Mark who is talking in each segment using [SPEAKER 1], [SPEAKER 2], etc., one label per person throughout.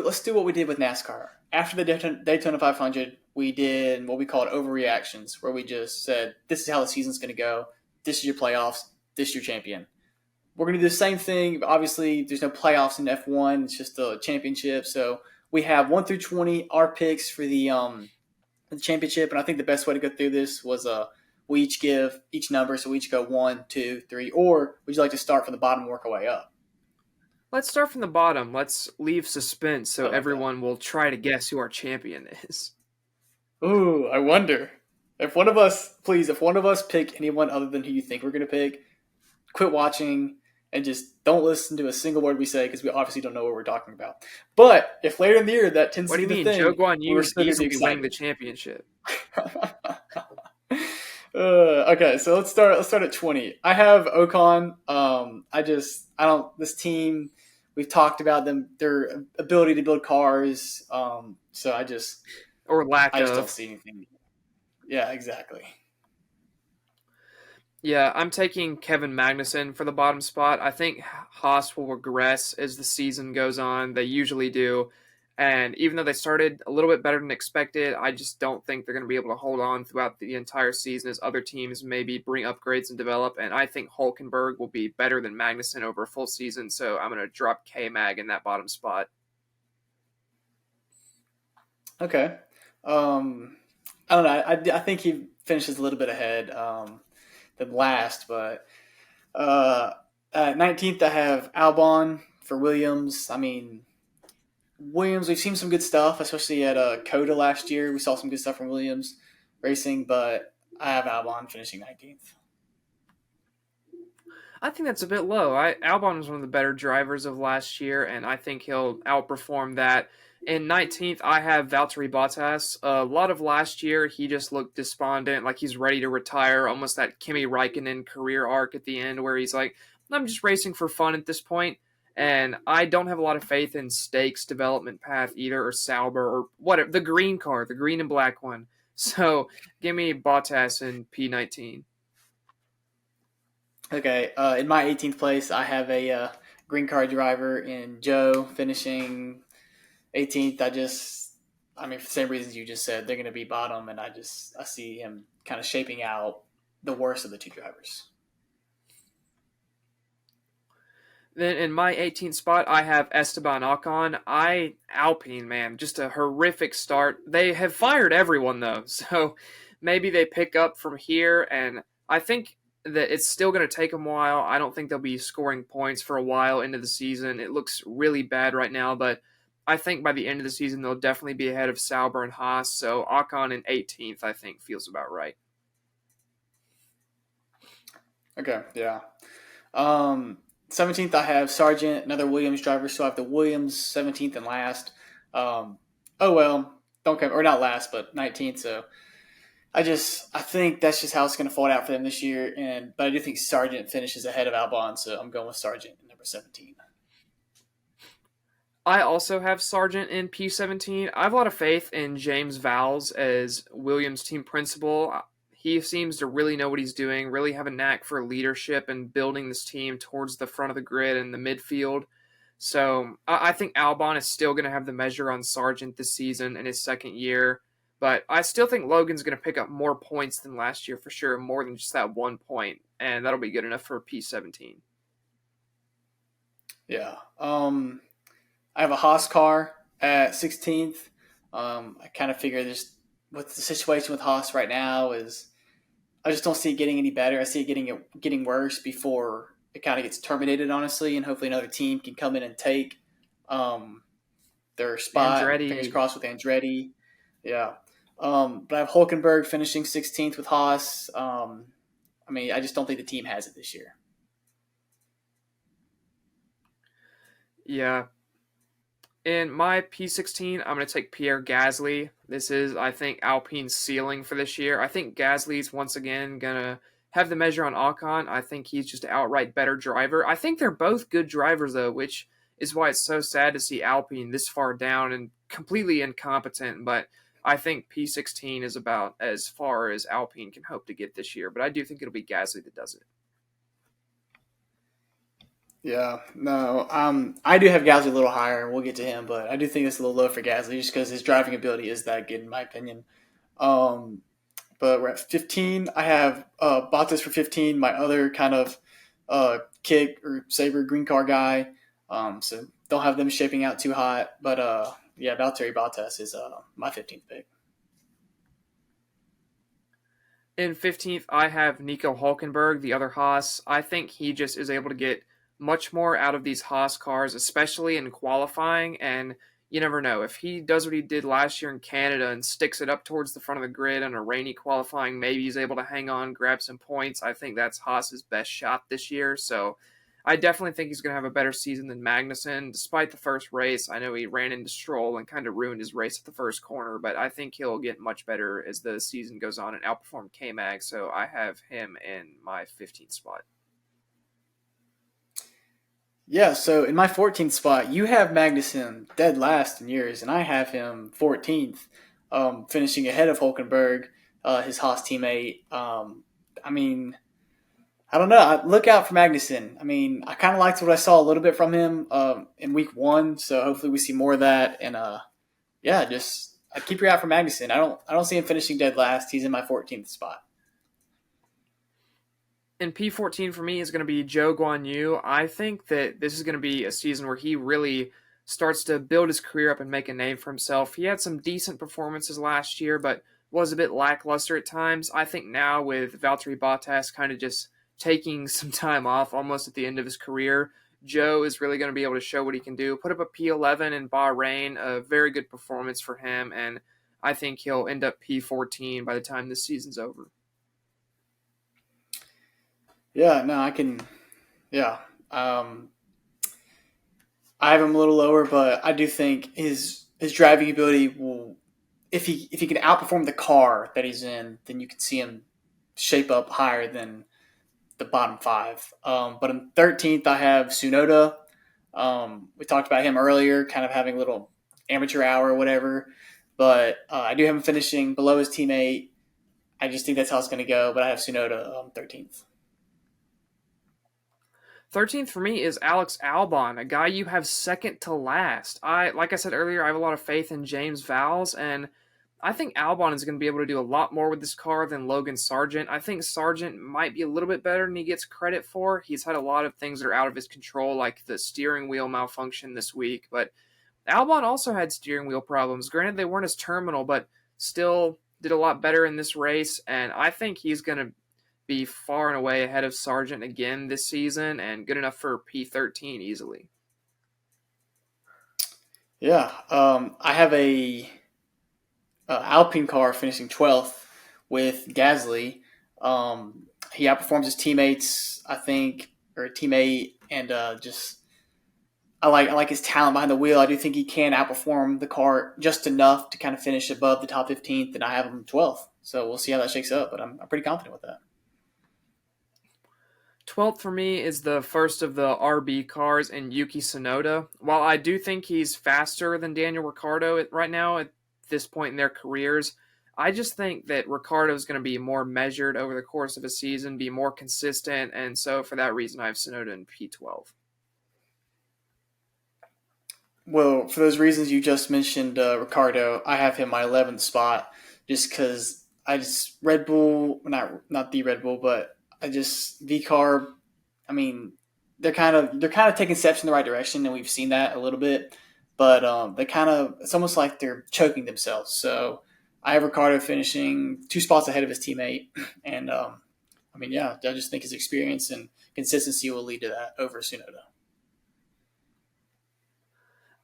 [SPEAKER 1] let's do what we did with NASCAR. After the Daytona 500, we did what we called overreactions, where we just said, "This is how the season's going to go. This is your playoffs. This is your champion." We're going to do the same thing. But obviously, there's no playoffs in F1. It's just a championship. So we have 1 through 20 our picks for the championship, and I think the best way to go through this was we each give each number, so we each go 1, 2, 3, or would you like to start from the bottom and work our way up?
[SPEAKER 2] Let's start from the bottom. Let's leave suspense so
[SPEAKER 1] I like that.
[SPEAKER 2] everyone will try to guess who our champion is.
[SPEAKER 1] Ooh, I wonder if one of us pick anyone other than who you think we're going to pick, quit watching and just don't listen to a single word we say because we obviously don't know what we're talking about. But if later in the year that tends
[SPEAKER 2] What
[SPEAKER 1] to
[SPEAKER 2] do you
[SPEAKER 1] be the
[SPEAKER 2] mean? Joe
[SPEAKER 1] thing,
[SPEAKER 2] Guan Yu
[SPEAKER 1] we're
[SPEAKER 2] is
[SPEAKER 1] still going to be
[SPEAKER 2] easily winning
[SPEAKER 1] excited.
[SPEAKER 2] the championship.
[SPEAKER 1] Okay, so let's start. Let's start at 20. I have Ocon. I don't. This team, we've talked about them, their ability to build cars. So
[SPEAKER 2] Or lack
[SPEAKER 1] I just don't
[SPEAKER 2] of.
[SPEAKER 1] see anything. Yeah, exactly.
[SPEAKER 2] Yeah, I'm taking Kevin Magnussen for the bottom spot. I think Haas will regress as the season goes on. They usually do. And even though they started a little bit better than expected, I just don't think they're going to be able to hold on throughout the entire season as other teams maybe bring upgrades and develop. And I think Hulkenberg will be better than Magnussen over a full season. So I'm going to drop K Mag in that bottom spot.
[SPEAKER 1] Okay. I don't know. I think he finishes a little bit ahead than last, but at 19th I have Albon for Williams. I mean, Williams, we've seen some good stuff, especially at Coda last year. We saw some good stuff from Williams Racing, but I have Albon finishing 19th.
[SPEAKER 2] I think that's a bit low. Albon was one of the better drivers of last year, and I think he'll outperform that. In 19th, I have Valtteri Bottas. A lot of last year, he just looked despondent, like he's ready to retire, almost that Kimi Raikkonen career arc at the end where he's like, I'm just racing for fun at this point. And I don't have a lot of faith in Stake's development path either, or Sauber, or whatever, the green car, the green and black one. So give me Bottas in P19.
[SPEAKER 1] Okay, in my 18th place, I have a green card driver in Joe finishing 18th. I mean, for the same reasons you just said, they're going to be bottom, and I see him kind of shaping out the worst of the two drivers.
[SPEAKER 2] Then in my 18th spot, I have Esteban Ocon. Alpine, man, just a horrific start. They have fired everyone, though, so maybe they pick up from here, and I think that it's still going to take them a while. I don't think they'll be scoring points for a while into the season. It looks really bad right now, but I think by the end of the season, they'll definitely be ahead of Sauber and Haas, so Ocon in 18th, I think, feels about right.
[SPEAKER 1] Okay, yeah. 17th, I have Sargent, another Williams driver, so I have the Williams 17th and last. Oh well, don't care, or not last, but 19th. So I think that's just how it's going to fall out for them this year. But I do think Sargent finishes ahead of Albon, so I'm going with Sargent at number 17.
[SPEAKER 2] I also have Sargent in P17. I have a lot of faith in James Vowles as Williams' team principal. He seems to really know what he's doing, really have a knack for leadership and building this team towards the front of the grid and the midfield. So I think Albon is still going to have the measure on Sargent this season in his second year. But I still think Logan's going to pick up more points than last year for sure, more than just that 1 point. And that'll be good enough for P17.
[SPEAKER 1] Yeah. I have a Haas car at 16th. I kind of figure this what the situation with Haas right now is. I just don't see it getting any better. I see it getting worse before it kind of gets terminated, honestly, and hopefully another team can come in and take um, their spot. Fingers
[SPEAKER 2] Andretti.
[SPEAKER 1] crossed with Andretti. Yeah. But I have Hulkenberg finishing 16th with Haas. I mean, I just don't think the team has it this year.
[SPEAKER 2] Yeah, in my P16, I'm going to take Pierre Gasly. This is, I think, Alpine's ceiling for this year. I think Gasly's once again going to have the measure on Ocon. I think he's just an outright better driver. I think they're both good drivers, though, which is why it's so sad to see Alpine this far down and completely incompetent. But I think P16 is about as far as Alpine can hope to get this year. But I do think it'll be Gasly that does it.
[SPEAKER 1] Yeah, no, I do have Gasly a little higher, and we'll get to him, but I do think it's a little low for Gasly just because his driving ability is that good, in my opinion. Um, but we're at 15. I have Bottas for 15, my other kind of kick or saber green car guy. So don't have them shaping out too hot. But yeah, Valtteri Bottas is my 15th pick.
[SPEAKER 2] In 15th, I have Nico Hulkenberg, the other Haas. I think he just is able to get much more out of these Haas cars, especially in qualifying. And you never know. If he does what he did last year in Canada and sticks it up towards the front of the grid on a rainy qualifying, maybe he's able to hang on, grab some points. I think that's Haas's best shot this year. So I definitely think he's going to have a better season than Magnussen. Despite the first race, I know he ran into Stroll and kind of ruined his race at the first corner, but I think he'll get much better as the season goes on and outperform K Mag. So I have him in my 15th spot.
[SPEAKER 1] Yeah, so in my 14th spot, you have Magnussen dead last in yours, and I have him 14th, finishing ahead of Hulkenberg, his Haas teammate. I mean, I don't know. Look out for Magnuson. I mean, I kind of liked what I saw a little bit from him in week one, so hopefully we see more of that. And yeah, just keep your eye out for Magnuson. I don't see him finishing dead last. He's in my 14th spot.
[SPEAKER 2] And P14 for me is going to be Joe Guan Yu. I think that this is going to be a season where he really starts to build his career up and make a name for himself. He had some decent performances last year, but was a bit lackluster at times. I think now with Valtteri Bottas kind of just taking some time off almost at the end of his career, Joe is really going to be able to show what he can do. Put up a P11 in Bahrain, a very good performance for him, and I think he'll end up P14 by the time this season's over.
[SPEAKER 1] Yeah, no, I can. Yeah, um, I have him a little lower, but I do think his driving ability will. If he can outperform the car that he's in, then you can see him shape up higher than the bottom five. But in 13th, I have Tsunoda. We talked about him earlier, kind of having a little amateur hour or whatever. But I do have him finishing below his teammate. I just think that's how it's going to go. But I have Tsunoda 13th.
[SPEAKER 2] 13th for me is Alex Albon, a guy you have second to last. Like I said earlier, I have a lot of faith in James Vowles, and I think Albon is going to be able to do a lot more with this car than Logan Sargent. I think Sargent might be a little bit better than he gets credit for. He's had a lot of things that are out of his control, like the steering wheel malfunction this week, but Albon also had steering wheel problems. Granted, they weren't as terminal, but still did a lot better in this race, and I think he's going to be far and away ahead of Sargent again this season and good enough for P13 easily.
[SPEAKER 1] Yeah, I have a Alpine car finishing 12th with Gasly. He outperforms his teammates, I think, or a teammate, and just I like his talent behind the wheel. I do think he can outperform the car just enough to kind of finish above the top 15th, and I have him 12th. So we'll see how that shakes up, but I'm pretty confident with that.
[SPEAKER 2] 12th for me is the first of the RB cars in Yuki Tsunoda. While I do think he's faster than Daniel Ricciardo right now at this point in their careers, I just think that Ricciardo is going to be more measured over the course of a season, be more consistent, and so for that reason, I have Tsunoda in P12.
[SPEAKER 1] Well, for those reasons you just mentioned, Ricardo, I have him my 11th spot just because I just Red Bull, not the Red Bull, but I just V Carb. I mean, they're kind of taking steps in the right direction, and we've seen that a little bit. But they kind of it's almost like they're choking themselves. So I have Ricardo finishing 2 spots ahead of his teammate, and I mean, yeah, I just think his experience and consistency will lead to that over Sunoda.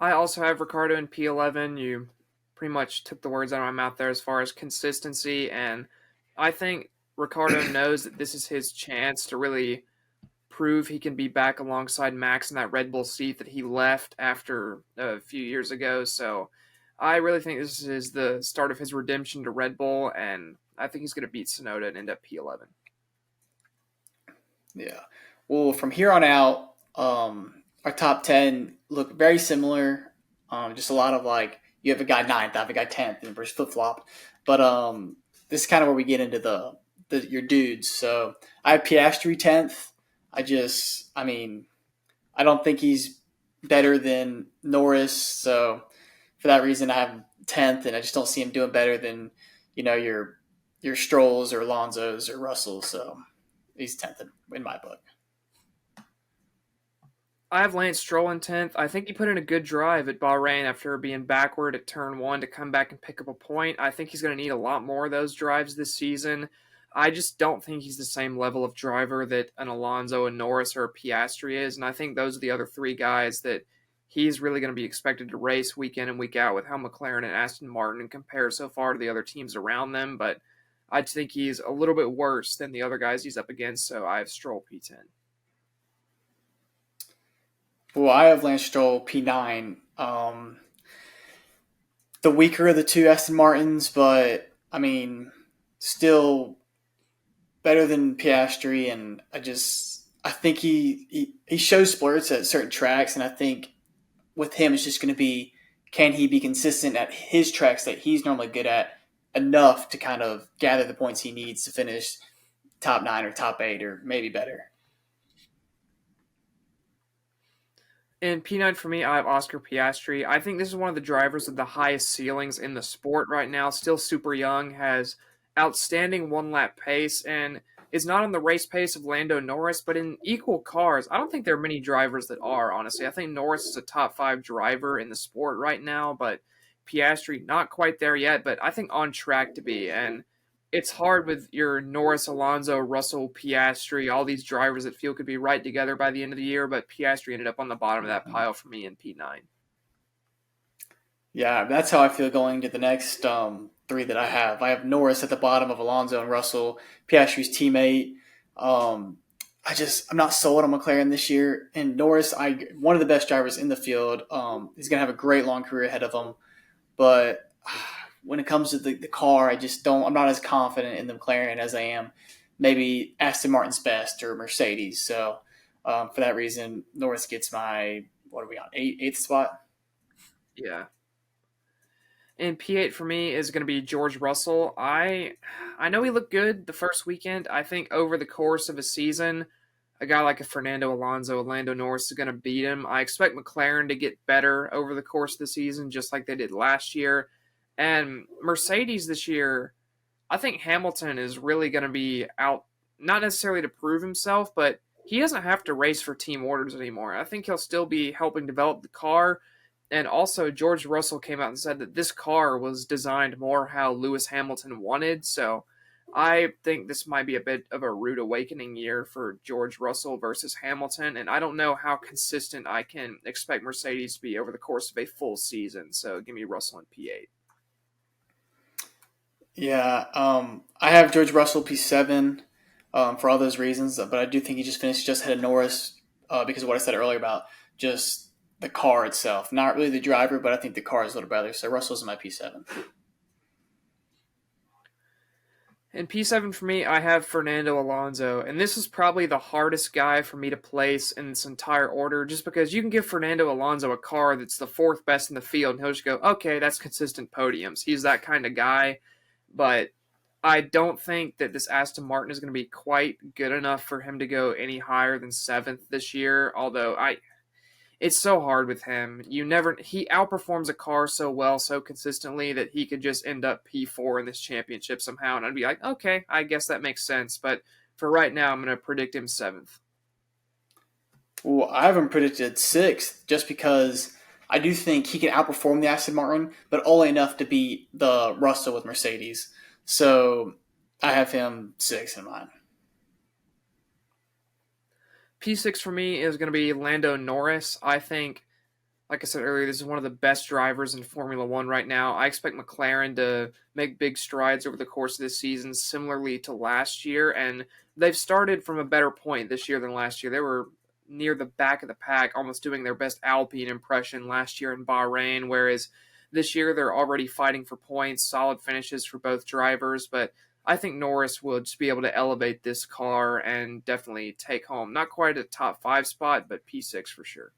[SPEAKER 2] I also have Ricardo in P11. You pretty much took the words out of my mouth there as far as consistency, and I think Ricardo knows that this is his chance to really prove he can be back alongside Max in that Red Bull seat that he left after a few years ago. So I really think this is the start of his redemption to Red Bull, and I think he's going to beat Sonoda and end up P11.
[SPEAKER 1] Yeah. Well, from here on out, our top 10 look very similar. Just a lot of like, you have a guy ninth, I have a guy 10th, and we're flip flop. But this is kind of where we get into your dudes. So I have Piastri 10th. I mean, I don't think he's better than Norris. So for that reason, I have him 10th, and I just don't see him doing better than your Strolls or Alonsos or Russells. So he's 10th in my book.
[SPEAKER 2] I have Lance Stroll in 10th. I think he put in a good drive at Bahrain after being backward at turn one to come back and pick up a point. I think he's going to need a lot more of those drives this season. I just don't think he's the same level of driver that an Alonso, a Norris, or a Piastri is. And I think those are the other three guys that he's really going to be expected to race week in and week out with how McLaren and Aston Martin compare so far to the other teams around them. But I think he's a little bit worse than the other guys he's up against, so I have Stroll P10.
[SPEAKER 1] Well, I have Lance Stroll P9. The weaker of the two Aston Martins, but I mean, still better than Piastri. And I think he shows splurts at certain tracks, and I think with him, it's just going to be, can he be consistent at his tracks that he's normally good at enough to kind of gather the points he needs to finish top 9 or top 8 or maybe better.
[SPEAKER 2] In P9 for me, I have Oscar Piastri. I think this is one of the drivers with the highest ceilings in the sport right now. Still super young, has outstanding one lap pace, and is not on the race pace of Lando Norris, but in equal cars. I don't think there are many drivers that are, honestly. I think Norris is a top 5 driver in the sport right now, but Piastri not quite there yet, but I think on track to be. And it's hard with your Norris, Alonso, Russell, Piastri, all these drivers that feel could be right together by the end of the year, but Piastri ended up on the bottom of that pile for me in P9.
[SPEAKER 1] Yeah, that's how I feel going to the next three that I have. I have Norris at the bottom of Alonso and Russell, Piastri's teammate. Um, I'm not sold on McLaren this year. And Norris, one of the best drivers in the field. He's gonna have a great long career ahead of him. But when it comes to the car, I just don't. I'm not as confident in the McLaren as I am maybe Aston Martin's best or Mercedes. So for that reason, Norris gets my, what are we on, eighth spot?
[SPEAKER 2] Yeah. And P8 for me is going to be George Russell. I know he looked good the first weekend. I think over the course of a season, a guy like a Fernando Alonso, Lando Norris is going to beat him. I expect McLaren to get better over the course of the season, just like they did last year. And Mercedes this year, I think Hamilton is really going to be out, not necessarily to prove himself, but he doesn't have to race for team orders anymore. I think he'll still be helping develop the car. And also, George Russell came out and said that this car was designed more how Lewis Hamilton wanted. So I think this might be a bit of a rude awakening year for George Russell versus Hamilton. And I don't know how consistent I can expect Mercedes to be over the course of a full season. So give me Russell in P8.
[SPEAKER 1] Yeah, I have George Russell P7 for all those reasons, but I do think he just finished just ahead of Norris because of what I said earlier about just the car itself. Not really the driver, but I think the car is a little better. So Russell's in my P7.
[SPEAKER 2] In P7 for me, I have Fernando Alonso, and this is probably the hardest guy for me to place in this entire order, just because you can give Fernando Alonso a car that's the fourth best in the field, and he'll just go, okay, that's consistent podiums. He's that kind of guy, but I don't think that this Aston Martin is going to be quite good enough for him to go any higher than seventh this year, although it's so hard with him. He outperforms a car so well, so consistently that he could just end up P4 in this championship somehow, and I'd be like, okay, I guess that makes sense. But for right now, I'm going to predict him seventh.
[SPEAKER 1] Well, I have him predicted sixth just because I do think he can outperform the Aston Martin, but only enough to beat the Russell with Mercedes. So I have him sixth in mind.
[SPEAKER 2] P6 for me is going to be Lando Norris. I think, like I said earlier, this is one of the best drivers in Formula One right now. I expect McLaren to make big strides over the course of this season, similarly to last year. And they've started from a better point this year than last year. They were near the back of the pack, almost doing their best Alpine impression last year in Bahrain, whereas this year they're already fighting for points, solid finishes for both drivers. But I think Norris will just be able to elevate this car and definitely take home, not quite a top 5 spot, but P6 for sure.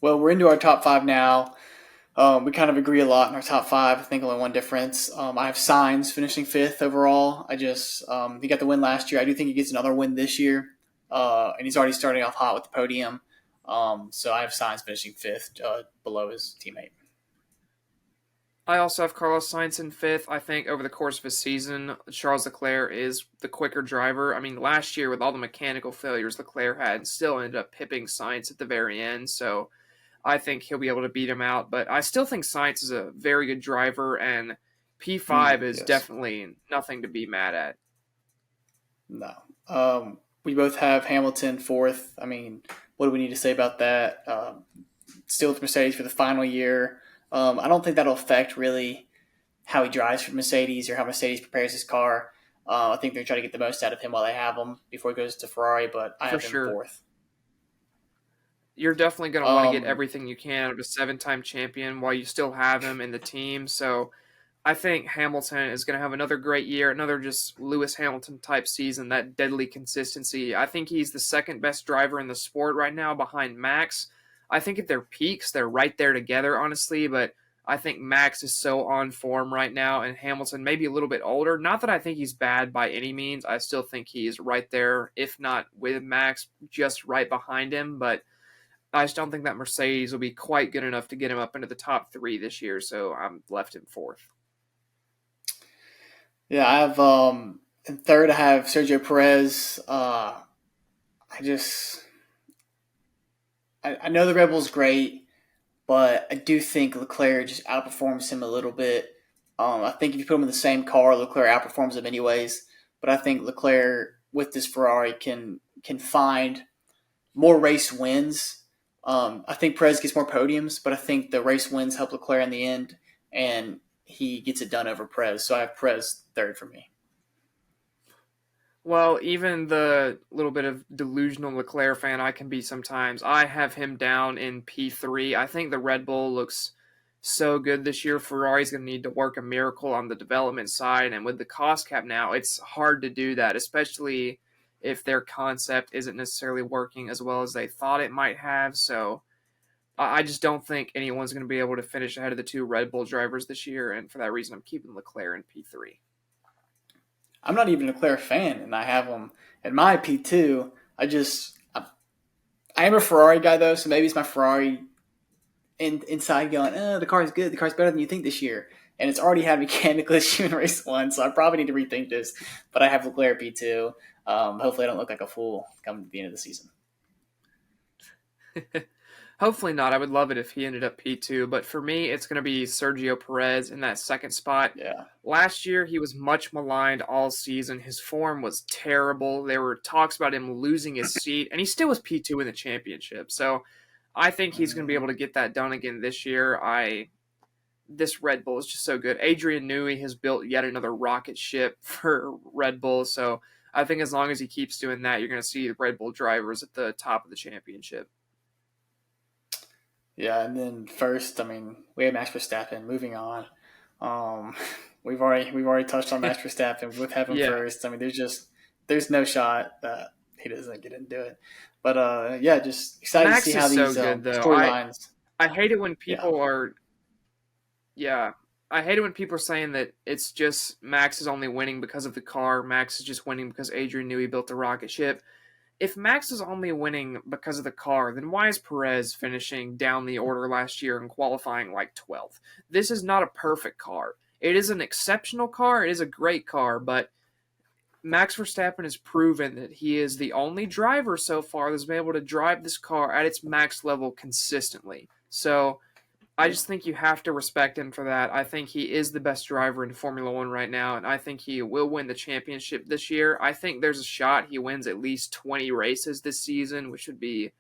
[SPEAKER 1] Well, we're into our top five now. We kind of agree a lot in our top five. I think only one difference. I have Sainz finishing fifth overall. He got the win last year. I do think he gets another win this year. and he's already starting off hot with the podium. So I have Sainz finishing fifth, below his teammate.
[SPEAKER 2] I also have Carlos Sainz in fifth. I think over the course of a season, Charles Leclerc is the quicker driver. I mean, last year with all the mechanical failures Leclerc had, still ended up pipping Sainz at the very end. So I think he'll be able to beat him out. But I still think Sainz is a very good driver, and P5 is
[SPEAKER 1] Yes.
[SPEAKER 2] definitely nothing to be mad at.
[SPEAKER 1] No. We both have Hamilton fourth. I mean, what do we need to say about that? Still with Mercedes for the final year. I don't think that'll affect really how he drives for Mercedes or how Mercedes prepares his car. I think they're trying to get the most out of him while they have him before he goes to Ferrari, but I
[SPEAKER 2] For
[SPEAKER 1] have him
[SPEAKER 2] sure.
[SPEAKER 1] fourth.
[SPEAKER 2] You're definitely going to want to get
[SPEAKER 1] Um,
[SPEAKER 2] everything you can out of a 7-time champion while you still have him in the team. So I think Hamilton is going to have another great year, another just Lewis Hamilton type season, that deadly consistency. I think he's the second best driver in the sport right now behind Max. I think at their peaks, they're right there together, honestly, but I think Max is so on form right now, and Hamilton maybe a little bit older. Not that I think he's bad by any means. I still think he's right there, if not with Max, just right behind him, but I just don't think that Mercedes will be quite good enough to get him up into the top three this year, so I'm left him fourth.
[SPEAKER 1] yeah, I have in third. I have Sergio Perez. I just I know the Red Bull's great, but I do think Leclerc just outperforms him a little bit. I think if you put him in the same car, Leclerc outperforms him anyways. But I think Leclerc with this Ferrari can find more race wins. I think Perez gets more podiums, but I think the race wins help Leclerc in the end, and he gets it done over Perez. So I have Perez third for me.
[SPEAKER 2] Well, even the little bit of delusional Leclerc fan I can be sometimes, I have him down in P3. I think the Red Bull looks so good this year. Ferrari's going to need to work a miracle on the development side, and with the cost cap now, it's hard to do that, especially if their concept isn't necessarily working as well as they thought it might have. So I just don't think anyone's going to be able to finish ahead of the two Red Bull drivers this year, and for that reason, I'm keeping Leclerc in P3.
[SPEAKER 1] I'm not even a Leclerc fan, and I have him in my P2. I am a Ferrari guy though, so maybe it's my Ferrari inside going, the car's good, the car's better than you think this year. And it's already had mechanical issue in race one, so I probably need to rethink this. But I have Leclerc P2. Hopefully, I don't look like a fool coming to the end of the season.
[SPEAKER 2] Hopefully not. I would love it if he ended up P2, but for me, it's going to be Sergio Perez in that second spot.
[SPEAKER 1] Yeah.
[SPEAKER 2] Last year, he was much maligned all season. His form was terrible. There were talks about him losing his seat, and he still was P2 in the championship. So I think he's going to be able to get that done again this year. This Red Bull is just so good. Adrian Newey has built yet another rocket ship for Red Bull, so I think as long as he keeps doing that, you're going to see the Red Bull drivers at the top of the championship.
[SPEAKER 1] Yeah, and then first, I mean, we have Max Verstappen. Moving on, um, we've already touched on Max Verstappen with having
[SPEAKER 2] Yeah,
[SPEAKER 1] first. I mean, there's no shot that he doesn't get into it. But yeah, just excited to see
[SPEAKER 2] Max
[SPEAKER 1] how
[SPEAKER 2] is so
[SPEAKER 1] these
[SPEAKER 2] good though.
[SPEAKER 1] storylines.
[SPEAKER 2] I hate it when
[SPEAKER 1] Yeah,
[SPEAKER 2] people are yeah. I hate it when people are saying that it's just Max is only winning because of the car. Max is just winning because Adrian Newey built the rocket ship. If Max is only winning because of the car, then why is Perez finishing down the order last year and qualifying like 12th? This is not a perfect car. It is an exceptional car. It is a great car, but Max Verstappen has proven that he is the only driver so far that's been able to drive this car at its max level consistently. So I
[SPEAKER 1] yeah.
[SPEAKER 2] just think you have to respect him for that. I think he is the best driver in Formula One right now, and I think he will win the championship this year. I think there's a shot he wins at least 20 races this season, which would be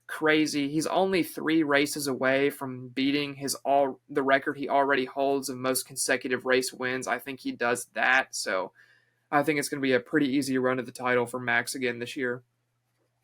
[SPEAKER 2] crazy. He's only 3 races away from beating the record he already holds of most consecutive race wins. I think he does that, so I think it's going to be a pretty easy run of the title for Max again this year.